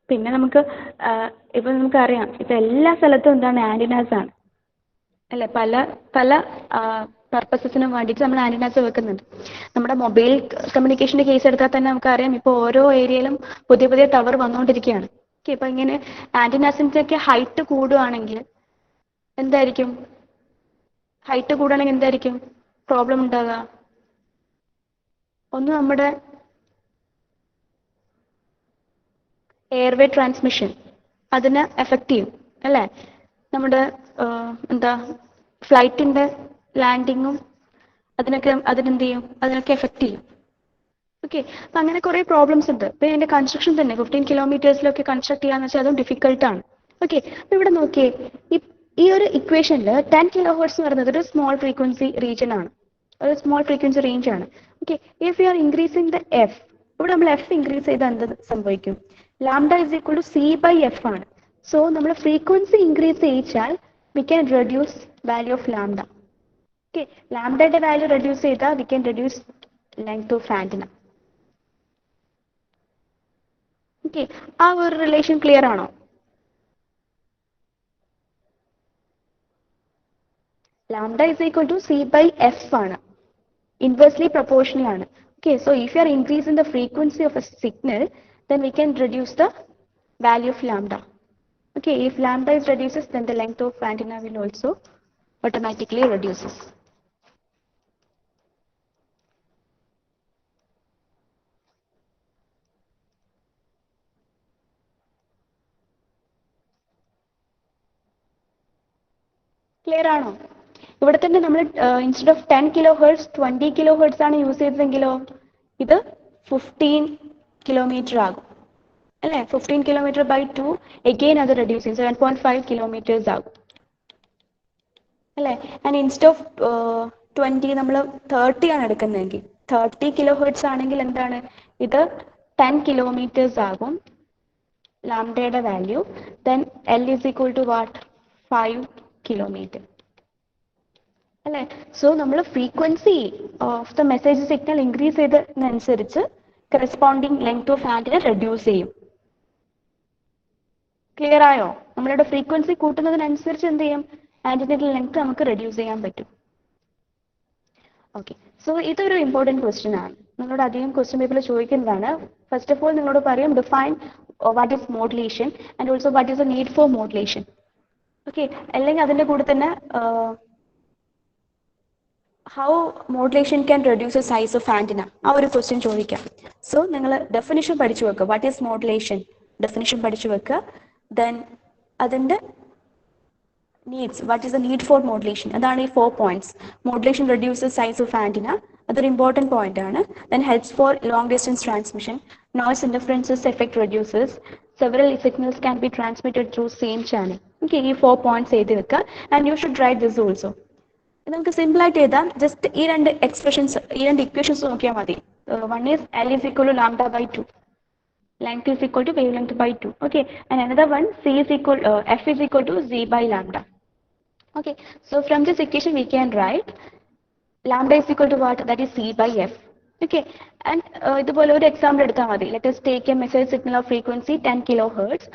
പിന്നെ നമുക്ക് ഇപ്പം നമുക്കറിയാം ഇപ്പം എല്ലാ സ്ഥലത്തും എന്താണ് ആൻറ്റിനാസ് ആണ് അല്ലേ? പല പല പർപ്പസസിനും വേണ്ടിയിട്ട് നമ്മൾ ആൻറ്റിനാസ് വെക്കുന്നുണ്ട്. നമ്മുടെ മൊബൈൽ കമ്മ്യൂണിക്കേഷൻ്റെ കേസ് എടുത്താൽ തന്നെ നമുക്കറിയാം ഇപ്പോൾ ഓരോ ഏരിയയിലും പുതിയ പുതിയ ടവർ വന്നുകൊണ്ടിരിക്കുകയാണ്. ഓക്കെ, ഇപ്പം ഇങ്ങനെ ആൻറ്റിനാസിൻ്റെ ഒക്കെ ഹൈറ്റ് കൂടുകയാണെങ്കിൽ എന്തായിരിക്കും? ഹൈറ്റ് കൂടുകയാണെങ്കിൽ എന്തായിരിക്കും പ്രോബ്ലം ഉണ്ടാകുക? ഒന്ന് നമ്മുടെ എയർവേ ട്രാൻസ്മിഷൻ അതിനെ എഫക്റ്റ് ചെയ്യും അല്ലേ? നമ്മുടെ എന്താ ഫ്ലൈറ്റിൻ്റെ ലാൻഡിങ്ങും അതിനെന്ത് ചെയ്യും? അതിനൊക്കെ എഫക്റ്റ് ചെയ്യും. ഓക്കെ, അപ്പം അങ്ങനെ കുറേ പ്രോബ്ലംസ് ഉണ്ട്. ഇപ്പം ഇതിൻ്റെ കൺസ്ട്രക്ഷൻ തന്നെ 15 കിലോമീറ്റേഴ്സിലൊക്കെ കൺസ്ട്രക്ട് ചെയ്യാന്ന് വെച്ചാൽ അതും ഡിഫിക്കൽട്ടാണ്. ഓക്കെ, അപ്പം ഇവിടെ നോക്കിയേ, ഈ ഒരു ഇക്വേഷനിൽ 10 കിലോഹെർട്സ് എന്ന് പറയുന്നത് ഒരു സ്മോൾ ഫ്രീക്വൻസി റീജിയൻ ആണ്, ഒരു സ്മോൾ ഫ്രീക്വൻസി റേഞ്ച് ആണ്. Okay, if you are increasing the F, ഇവിടെ നമ്മൾ എഫ് ഇൻക്രീസ് ചെയ്താൽ എന്ത് സംഭവിക്കും? Lambda is equal to C by F ആണ്. സോ നമ്മൾ ഫ്രീക്വൻസി ഇൻക്രീസ് ചെയ്യിച്ചാൽ we can reduce value of lambda. Okay, ലാംഡയുടെ വാല്യൂ റെഡ്യൂസ് ചെയ്താൽ we can reduce length of antenna. Okay, ആ ഒരു റിലേഷൻ ക്ലിയർ ആണോ? Lambda is equal to C by F ആണ്, inversely proportional ആണ്. Okay, so if you are increasing the frequency of a signal, then we can reduce the value of lambda. Okay, if lambda is reduces, then the length of antenna will also automatically reduces. Clear ആണോ? ഇവിടെ തന്നെ നമ്മൾ ഇൻസ്റ്റെഡ് ഓഫ് 10 കിലോഹെർട്സ് 20 കിലോഹെർട്സ് ആണ് യൂസ് ചെയ്തതെങ്കിലോ ഇത് 15 കിലോമീറ്റർ ആകും അല്ലേ? 15 കിലോമീറ്റർ ബൈ 2 എഗെയിൻ അത് റെഡ്യൂസ് ചെയ്യും, 7.5 കിലോമീറ്റേഴ്സ് ആകും അല്ലേ? ആൻഡ് ഇൻസ്റ്റെഡ് ഓഫ് 20 നമ്മൾ 30 ആണ് എടുക്കുന്നതെങ്കിൽ 30 കിലോഹെർട്സ് ആണെങ്കിൽ എന്താണ് ഇത് 10 കിലോമീറ്റേഴ്സ് ആകും ലാംഡയുടെ value. Then L is equal to what? 5 kilometre അല്ലേ? സോ നമ്മൾ frequency of the message signal increase ചെയ്തതിനനുസരിച്ച് corresponding length of antenna reduce ചെയ്യും. ക്ലിയർ ആയോ? നമ്മളുടെ ഫ്രീക്വൻസി കൂട്ടുന്നതിനനുസരിച്ച് എന്ത് ചെയ്യും? ആൻറ്റിനയുടെ ലെങ്ത് നമുക്ക് റെഡ്യൂസ് ചെയ്യാൻ പറ്റും. ഓക്കെ, സോ ഇതൊരു ഇമ്പോർട്ടൻറ്റ് ക്വസ്റ്റ്യൻ ആണ്, നിങ്ങളോട് അധികം ക്വസ്റ്റ്യൻ പേപ്പറിൽ ചോദിക്കുന്നതാണ്. ഫസ്റ്റ് ഓഫ് ഓൾ നിങ്ങളോട് പറയും define what is modulation and also what is the need for modulation. Okay, അല്ലെങ്കിൽ അതിൻ്റെ കൂടെ തന്നെ how modulation can reduce size of antenna, ആ ഒരു ക്വസ്റ്റ്യൻ ചോദിക്കാം. സോ നിങ്ങൾ ഡെഫിനിഷൻ പഠിച്ചു വെക്കുക. വാട്ട് ഈസ് മോഡുലേഷൻ, ഡെഫിനിഷൻ പഠിച്ചു വെക്കുക. ദെൻ അതിൻ്റെ needs, what is the need for modulation, അതാണ് ഈ 4 points. Modulation reduces size of antenna, അതൊരു important point ആണ്. Then helps for long distance transmission. Noise interferences effect reduces. Several signals can be transmitted through same channel. Okay, ഈ 4 points എഴുതി വെക്കുക. And you should write this also. നമുക്ക് സിമ്പിൾ ആയിട്ട് എഴുതാം. ജസ്റ്റ് ഈ രണ്ട് എക്സ്പ്രഷൻസ്, ഈ രണ്ട് ഇക്വേഷൻസ് നോക്കിയാൽ മതി. One is L is equal to lambda by 2. Length is equal to wavelength by 2. Okay, and another one F is equal to Z by lambda. Okay, so from this equation we can write lambda is equal to what? That is C by F. Okay, and ഇതുപോലെ ഒരു എക്സാമ്പിൾ എടുത്താൽ മതി. Let us take a message signal of frequency 10 kilohertz.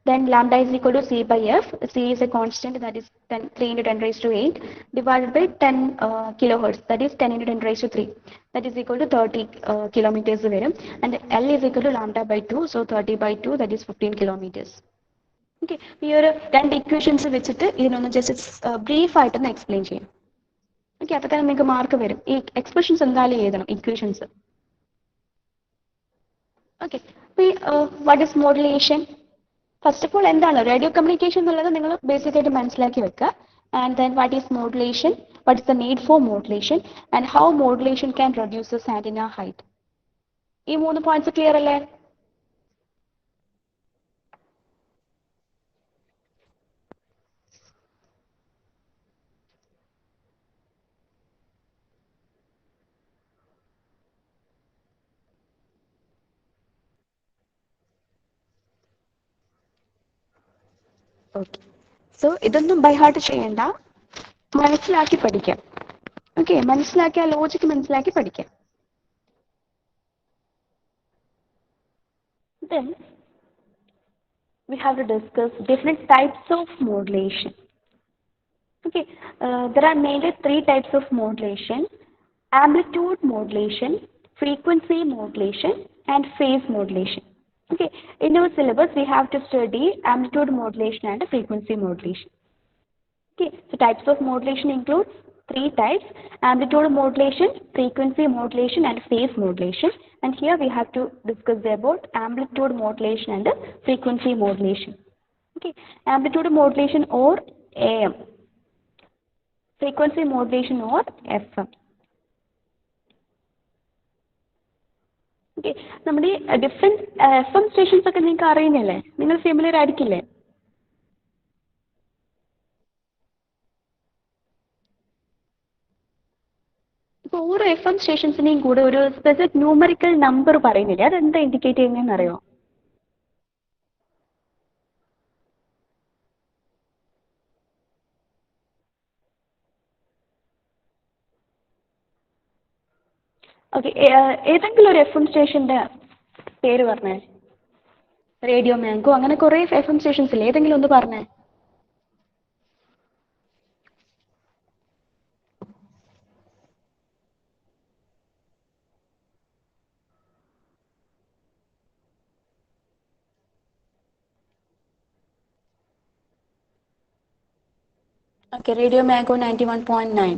Then lambda is equal to C by F. C is a constant, that is 3 into 10 raised to 8 divided by 10 kilohertz, that is 10 into 10 raised to 3. That is equal to 30 kilometers വരും. And L is equal to lambda by 2. So 30 by 2, that is 15 kilometers. Okay, ഈ ഒരു രണ്ട് ഇക്വേഷൻസ് വെച്ചിട്ട് ഇതിനൊന്ന് ജസ്റ്റ് ബ്രീഫായിട്ടൊന്ന് എക്സ്പ്ലെയിൻ ചെയ്യാം. ഓക്കെ, അപ്പോൾ തന്നെ നിങ്ങൾക്ക് മാർക്ക് വരും. ഈ എക്സ്പ്രഷൻസ് എന്തായാലും എഴുതണം, ഇക്വേഷൻസ്. ഓക്കെ, അപ്പോൾ ഈ what is modulation? First of all എന്താണ് റേഡിയോ കമ്മ്യൂണിക്കേഷൻ എന്നുള്ളത് നിങ്ങൾ ബേസിക് ആയിട്ട് മനസ്സിലാക്കി വെക്കുക. And then what is modulation, what is the need for modulation, and how modulation can reduces antenna height. ഈ 3 പോയിന്റ്സ് ക്ലിയർ അല്ലേ? ഓക്കെ, സോ ഇതൊന്നും ബൈ ഹാർട്ട് ചെയ്യണ്ട, മനസ്സിലാക്കി പഠിക്കാം. ഓക്കെ, മനസ്സിലാക്കി ആ ലോജിക്ക് മനസ്സിലാക്കി പഠിക്കാം. Then we have to discuss different types of modulation. Okay, there are mainly 3 types of modulation: amplitude modulation, frequency modulation, and phase modulation. Okay, in our syllabus we have to study amplitude modulation and frequency modulation. Okay, so types of modulation include 3 types: amplitude modulation, frequency modulation, and phase modulation. And here we have to discuss about amplitude modulation and frequency modulation. Okay, amplitude modulation or AM, frequency modulation or FM. Okay, നമ്മുടെ ഡിഫറെന്റ് FM സ്റ്റേഷൻസ് ഒക്കെ നിങ്ങൾക്ക് അറിയുന്നില്ലേ? നിങ്ങൾ ഫെമിലിയർ ആയിരിക്കില്ലേ? ഇപ്പോൾ ഓരോ FM സ്റ്റേഷൻസിനെയും കൂടെ ഒരു സ്പെസിഫിക് ന്യൂമറിക്കൽ നമ്പർ പറയുന്നില്ലേ? അതെന്താ ഇൻഡിക്കേറ്റ് ചെയ്യുന്നതെന്ന് അറിയോ? ഓക്കെ, ഏതെങ്കിലും ഒരു FM സ്റ്റേഷന്റെ പേര് പറഞ്ഞേ. റേഡിയോ മാംഗോ, അങ്ങനെ കുറേ FM സ്റ്റേഷൻസ് ഇല്ലേ? ഏതെങ്കിലും ഒന്ന് പറഞ്ഞേ. Okay, Radio Mango 91.9.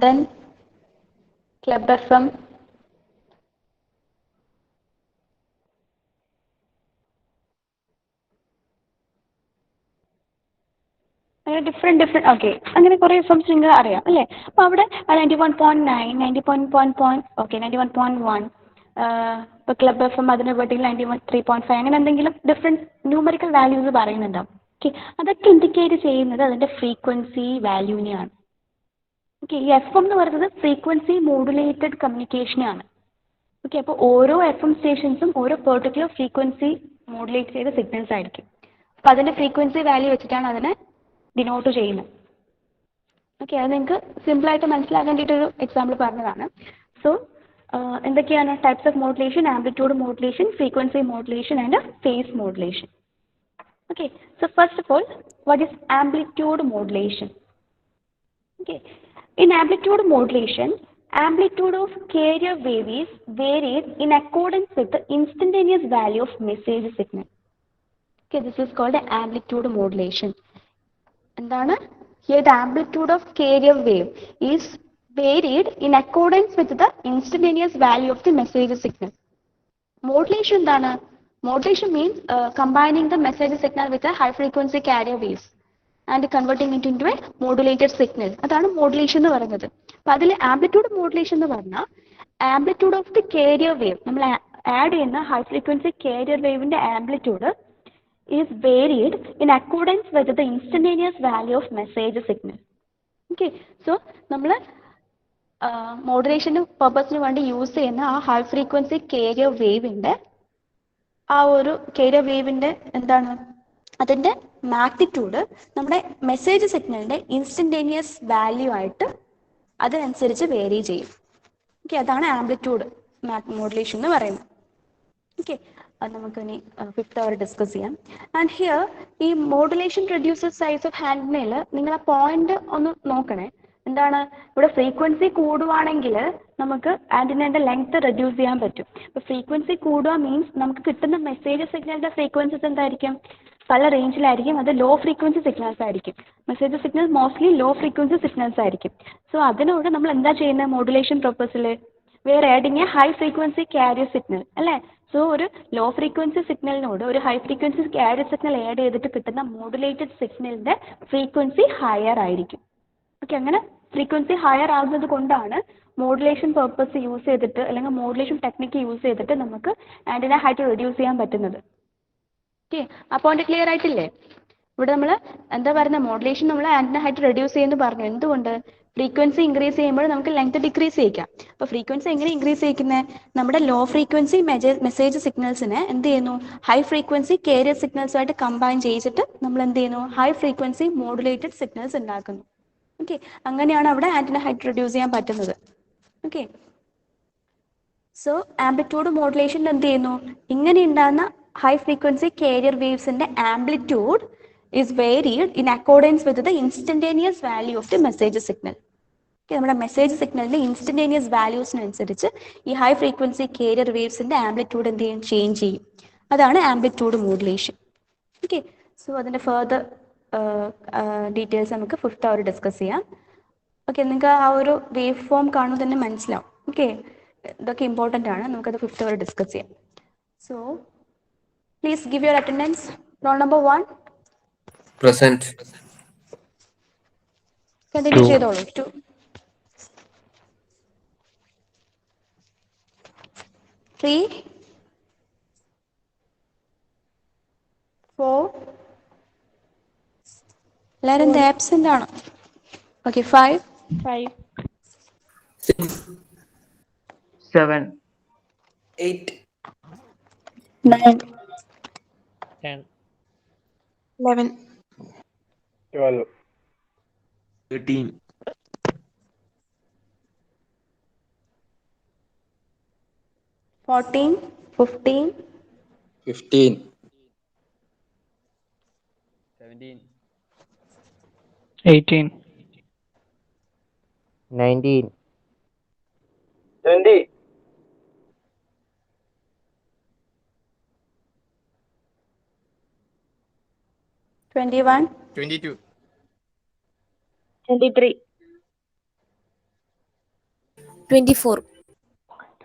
Then Club FM. അങ്ങനെ ഡിഫറെൻറ്റ് ഓക്കെ, അങ്ങനെ കുറേ എഫംസ് നിങ്ങൾ അറിയാം അല്ലേ? അപ്പോൾ അവിടെ 91.9, 91.1, ഇപ്പോൾ ക്ലബ് FM അതിന് പറ്റിയിൽ 91.3.5, അങ്ങനെ എന്തെങ്കിലും ഡിഫറെൻറ്റ് ന്യൂമറിക്കൽ വാല്യൂസ് പറയുന്നുണ്ടാവും. ഓക്കെ, അതൊക്കെ ഇൻഡിക്കേറ്റ് ചെയ്യുന്നത് അതിൻ്റെ ഫ്രീക്വൻസി വാല്യൂവിനെയാണ്. ഓക്കെ, ഈ FM എന്ന് പറയുന്നത് ഫ്രീക്വൻസി മോഡുലേറ്റഡ് കമ്മ്യൂണിക്കേഷനാണ്. ഓക്കെ, അപ്പോൾ ഓരോ FM സ്റ്റേഷൻസും ഓരോ പെർട്ടിക്കുലർ ഫ്രീക്വൻസി മോഡുലേറ്റ് ചെയ്ത സിഗ്നൽസ് ആയിരിക്കും. അപ്പോൾ അതിൻ്റെ ഫ്രീക്വൻസി വാല്യൂ വെച്ചിട്ടാണ് അതിനെ ഡിനോട്ട് ചെയ്യുന്നത്. ഓക്കെ, അത് നിങ്ങൾക്ക് സിമ്പിളായിട്ട് മനസ്സിലാക്കാൻ വേണ്ടിയിട്ടൊരു എക്സാമ്പിൾ പറഞ്ഞതാണ്. സോ എന്തൊക്കെയാണ് types of modulation? Amplitude modulation, frequency modulation and face modulation. Okay, so first of all, what is amplitude modulation? Okay, in amplitude modulation, amplitude of carrier wave varies in accordance with the instantaneous value of message signal. Okay, this is called amplitude modulation. And then here the amplitude of carrier wave is varied in accordance with the instantaneous value of the message signal. Modulation എന്താണ്? Modulation means combining the message signal with a high frequency carrier waves and converting it into a modulated signal. അതാണ് modulation എന്ന് പറയുന്നത്. അപ്പൊ അതിൽ ആംപ്ലിറ്റ്യൂഡ് മോഡുലേഷൻ എന്ന് പറഞ്ഞാൽ amplitude of the carrier wave, നമ്മൾ ആഡ് ചെയ്യുന്ന ഹൈ ഫ്രീക്വൻസി കാരിയർ വേവിന്റെ amplitude is varied in accordance with the instantaneous value of message signal. Okay, so നമ്മൾ മോഡുലേഷൻ പർപ്പസിന് വേണ്ടി യൂസ് ചെയ്യുന്ന ആ ഹൈ ഫ്രീക്വൻസി കാരിയർ വേവിന്റെ ആ ഒരു കാരിയർ വേവിന്റെ എന്താണ് അതിന്റെ മാഗ്നിറ്റ്യൂഡ് നമ്മുടെ മെസ്സേജ് സിഗ്നലിന്റെ ഇൻസ്റ്റന്റേനിയസ് വാല്യൂ ആയിട്ട് അതിനനുസരിച്ച് വേരി ചെയ്യും. ഓക്കെ, അതാണ് ആംപ്ലിറ്റ്യൂഡ് മോഡുലേഷൻ എന്ന് പറയുന്നത്. ഓക്കെ, അത് നമുക്ക് ഇനി ഫിഫ്ത്ത് അവർ ഡിസ്കസ് ചെയ്യാം. ആൻഡ് ഹിയർ ഈ മോഡുലേഷൻ റെഡ്യൂസസ് സൈസ് ഓഫ് ആന്റിനയിൽ നിങ്ങൾ ആ പോയിന്റ് ഒന്ന് നോക്കണേ. എന്താണ്, ഇവിടെ ഫ്രീക്വൻസി കൂടുവാണെങ്കിൽ നമുക്ക് ആന്റിനയുടെ ലെങ്ത് റെഡ്യൂസ് ചെയ്യാൻ പറ്റും. ഇപ്പൊ ഫ്രീക്വൻസി കൂടുക മീൻസ് നമുക്ക് കിട്ടുന്ന മെസ്സേജ് സിഗ്നലിന്റെ ഫ്രീക്വൻസീസ് എന്തായിരിക്കും? പല റേഞ്ചിലായിരിക്കും. അത് ലോ ഫ്രീക്വൻസി സിഗ്നൽസ് ആയിരിക്കും. Message signal mostly low frequency signals ആയിരിക്കും. സോ അതിനോട് നമ്മൾ എന്താ ചെയ്യുന്നത് മോഡുലേഷൻ പർപ്പസിൽ? We are adding a high frequency carrier signal അല്ലേ? സോ ഒരു ലോ ഫ്രീക്വൻസി സിഗ്നലിനോട് ഒരു high frequency carrier signal add ചെയ്തിട്ട് കിട്ടുന്ന മോഡുലേറ്റഡ് സിഗ്നലിന്റെ ഫ്രീക്വൻസി ഹയർ ആയിരിക്കും. ഓക്കെ, അങ്ങനെ ഫ്രീക്വൻസി ഹയർ ആകുന്നത് കൊണ്ടാണ് മോഡുലേഷൻ പർപ്പസ് യൂസ് ചെയ്തിട്ട് അല്ലെങ്കിൽ മോഡുലേഷൻ ടെക്നിക്ക് യൂസ് ചെയ്തിട്ട് നമുക്ക് ആന്റിന ഹൈറ്റ് റെഡ്യൂസ് ചെയ്യാൻ പറ്റുന്നത്. ഓക്കെ, ആ പോയിന്റ് ക്ലിയർ ആയിട്ടില്ലേ? ഇവിടെ നമ്മൾ എന്താ പറയുന്നത്, മോഡുലേഷൻ നമ്മൾ ആന്റിന ഹൈറ്റ് റെഡ്യൂസ് ചെയ്യുന്നു പറഞ്ഞു. എന്തുകൊണ്ട്? ഫ്രീക്വൻസി ഇൻക്രീസ് ചെയ്യുമ്പോൾ നമുക്ക് ലെങ്ത് ഡിക്രീസ് ചെയ്യിക്കാം. അപ്പോൾ ഫ്രീക്വൻസി എങ്ങനെ ഇൻക്രീസ് ചെയ്യിക്കുന്നത്? നമ്മുടെ ലോ ഫ്രീക്വൻസി മെസ്സേജ് സിഗ്നൽസിനെ എന്ത് ചെയ്യുന്നു? ഹൈ ഫ്രീക്വൻസി കാരിയർ സിഗ്നൽസുമായിട്ട് കമ്പൈൻ ചെയ്യിച്ചിട്ട് നമ്മൾ എന്ത് ചെയ്യുന്നു? ഹൈ ഫ്രീക്വൻസി മോഡുലേറ്റഡ് സിഗ്നൽസ് ഉണ്ടാക്കുന്നു. ഓക്കെ, അങ്ങനെയാണ് അവിടെ ആന്റിന ഹൈറ്റ് റെഡ്യൂസ് ചെയ്യാൻ പറ്റുന്നത്. ഓക്കെ, സോ ആംപ്ലിറ്റ്യൂഡ് മോഡുലേഷൻ എന്ത് ചെയ്യുന്നു? ഇങ്ങനെ ഉണ്ടാകുന്ന ഹൈ ഫ്രീക്വൻസി കാരിയർ വേവ്സിന്റെ amplitude is varied in accordance with the instantaneous value of the message signal. Okay, നമ്മുടെ മെസ്സേജ് സിഗ്നലിന്റെ ഇൻസ്റ്റന്റേനിയസ് വാല്യൂസിനനുസരിച്ച് ഈ ഹൈ ഫ്രീക്വൻസി കാരിയർ വേവ്സിന്റെ ആംപ്ലിറ്റ്യൂഡ് എന്ത് ചെയ്യും? ചേഞ്ച് ചെയ്യും. അതാണ് ആംപ്ലിറ്റ്യൂഡ് മോഡുലേഷൻ. ഓക്കെ, സോ അതിന്റെ ഫർദർ ഡീറ്റെയിൽസ് നമുക്ക് ഫിഫ്ത്ത് അവർ ഡിസ്കസ് ചെയ്യാം. ഓക്കെ, നിങ്ങൾക്ക് ആ ഒരു വേവ് ഫോം കാണുമ്പോൾ തന്നെ മനസ്സിലാവും. ഓക്കെ, ഇതൊക്കെ ഇമ്പോർട്ടൻ്റ് ആണ്. നമുക്കത് ഫിഫ്ത്ത് അവർ ഡിസ്കസ് ചെയ്യാം. So please give your attendance. Roll number 1. Present. Continue ചെയ്തോളൂ. 2. 3. 4. എല്ലാവരും എന്താ ആബ്സെന്റ് ആണോ? Okay, 5. 6. 7. 8. 9. 10. 11. 12. 13. 14. 15. 15. 17. 18. 19. 20. 21. 22. 23. 24.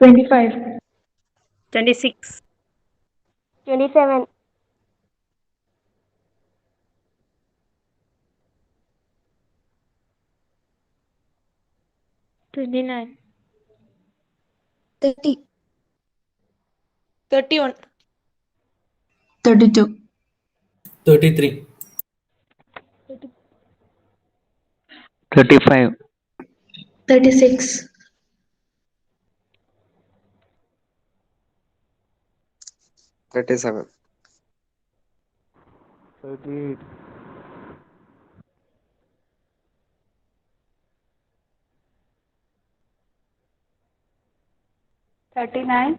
25. 26. 27. 29. 30. 31. 32. 33. 35. 36. 37. 38. 39.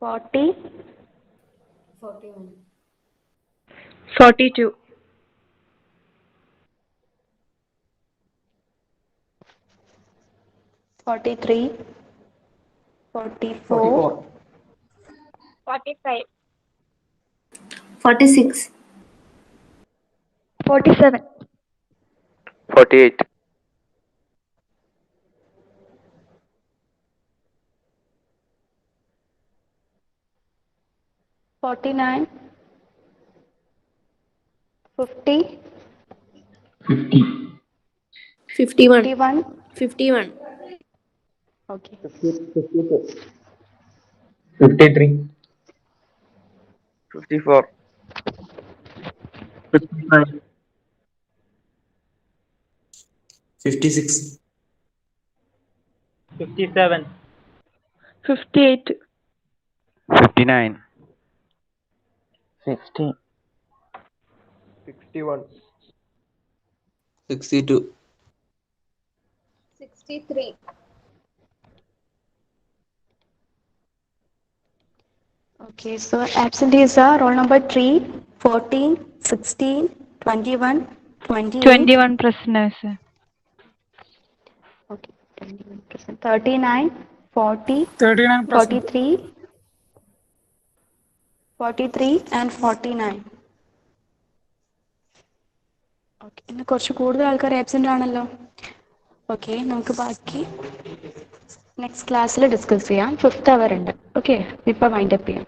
40. 42. 43. 44. 45. 46. 47. 48. 49, 50, 50. 51. 51. 51. Okay. 52. 53. 54. 55. 56. 57. 58. 59. 60. 61. 62. 63. Okay, so absentees are roll number 3, 14, 16, 21, 28. 21 present, sir. Okay, 21%. 39, 40, 39%. 43, 43 and 49. Okay, ഇന്ന് കുറച്ച് കൂടുതൽ ആൾക്കാർ ആബ്സെൻ്റ് ആണല്ലോ. ഓക്കെ, നമുക്ക് ബാക്കി നെക്സ്റ്റ് ക്ലാസ്സിൽ ഡിസ്കസ് ചെയ്യാം. 5th അവർ ഉണ്ട്. ഓക്കെ, ഇപ്പോൾ വൈൻഡപ്പ് ചെയ്യാം.